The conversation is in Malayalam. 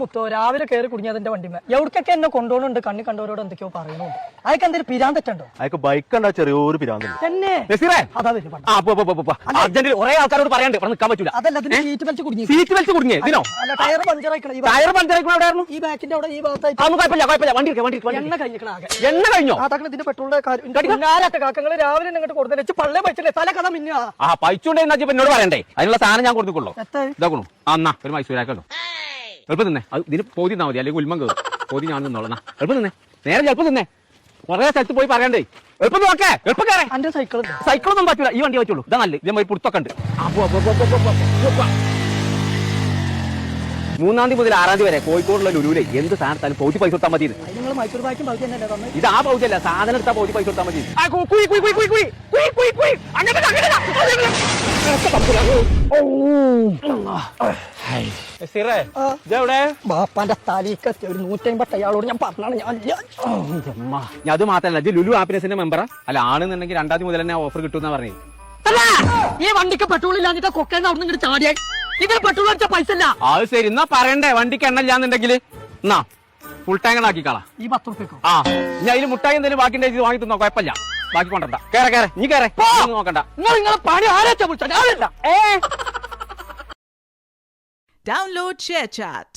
മുത്തോ രാവിലെ കയറി കുടുങ്ങിയതിന്റെ വണ്ടിമേ എവിടേക്കൊക്കെ എന്നെ കൊണ്ടുപോകുന്നുണ്ട് കണ്ണി കണ്ടവരോട് എന്തൊക്കെയോ പറയുന്നുണ്ട്. അതൊക്കെ എന്തെങ്കിലും പിരാന്തറ്റുണ്ടോ? അതൊക്കെ ബൈക്ക് കണ്ടാ ചെറിയൊരു പിരാന്തുണ്ട്. തന്നെ അതാ വരും അർജന്റീന കുറെ ആൾക്കാരോട് പറയാണ്ട് ഇവിടെ നിൽക്കാൻ പറ്റൂല. അതല്ല സീറ്റ് ബെൽറ്റ് കുടുങ്ങി. സീറ്റ് വലിച്ച് കുടുങ്ങിയേ ഇതിനോ? അല്ല ടയർ പഞ്ചറായിക്കണം. ടയർ പഞ്ചറായിക്കണോ? എവിടെയായിരുന്നു? ഈ ബാക്കിന്റെ അവിടെ ഈ ഭാഗത്തായിട്ട്. അതൊന്നും കുഴപ്പമില്ല. വണ്ടി എണ്ണ കഴിഞ്ഞിക്കണം ആകെ. എണ്ണ കഴിഞ്ഞോ? അതൊക്കെ ഇതിന്റെ പെട്രോളിന്റെ കാക്കങ്ങള് രാവിലെ ഇങ്ങോട്ട് കൊടുത്തു പള്ളേ പറ്റില്ലേ തല കഥ മിന്ന. ആ പൈച്ചുണ്ടേ എന്നോട് പറയണ്ടേ? അതിനുള്ള സാധനം ഞാൻ കൊടുത്തുള്ളൂ. ഇതാക്കണു അന്നാ ഒരു മൈസൂരാക്കല്ലോ. എളുപ്പം തന്നെ അത് ഇതിന് പോതി തന്നാ മതി, അല്ലെങ്കിൽ ഉൽമം കയറും. പോതി ഞാൻ നിന്നോളാം. എളുപ്പം തന്നെ നേരെ എളുപ്പം തന്നെ കുറെ സ്ഥലത്ത് പോയി പറയണ്ടേ. എളുപ്പം നോക്കേ, എളുപ്പം കയറേ. എന്റെ സൈക്കിളൊന്നും പറ്റൂല, ഈ വണ്ടി പറ്റുള്ളൂ. ഇതാ നല്ല ഇതേ പുറത്തൊക്കെ ഉണ്ട്. 3-ാം തീയതി മുതൽ 6-ാം തീയതി വരെ കോഴിക്കോടുള്ള ലുലുവിലെ എന്ത് സാധനത്താലും പൗതി പൈസ കൊടുത്താൽ മതി. നിങ്ങൾ മൈസൂർ ബാക്കും പൗതി തന്നെ തന്നെ. ഇത് ആ പൗതിയല്ല, സാധനം എടുത്താൽ പൗതി പൈസ കൊടുത്താൽ മതി. ബാപ്പാന്റെ തലീക്കെത്തി ഒരു 150 അയാളോട് ഞാൻ പറഞ്ഞാണ്. ഞാൻ അത് മാത്രല്ല, ഇത് ലുലു ഹാപ്പിനെസിന്റെ മെമ്പറാ. അല്ല ആണെന്നുണ്ടെങ്കിൽ 2-ാം തീയതി മുതൽ തന്നെ ഓഫർ കിട്ടുമെന്നാ പറഞ്ഞത്. ഈ വണ്ടിക്ക് പെട്രോൾ ഇല്ലാഞ്ഞിട്ട് കൊക്കേന്ന് അവിടെ നിന്ന് ചാടിയായി. ഇതിന് പെട്രോൾ അടിച്ച പൈസ ഇല്ല. അത് ശരി, എന്നാ പറയണ്ടേ വണ്ടിക്ക് എണ്ണ ഇല്ലാന്നുണ്ടെങ്കിൽ എന്നാ ഫുൾ ടാങ്ക് ആക്കിക്കളാ. ഈ 10 റുപ്യക്കോ? ആ ഞാൻ അതിന് മുട്ടായി എന്തെങ്കിലും ബാക്കി ഉണ്ടെങ്കിൽ വാങ്ങി തിന്നോ, കുഴപ്പമില്ല. ബാക്കി കൊണ്ടണ്ട. കേറെ നീ കേറെ നോക്കണ്ട. നിങ്ങളെ പണി ആരാച്ചാ വിളിച്ചാ? Download ShareChat.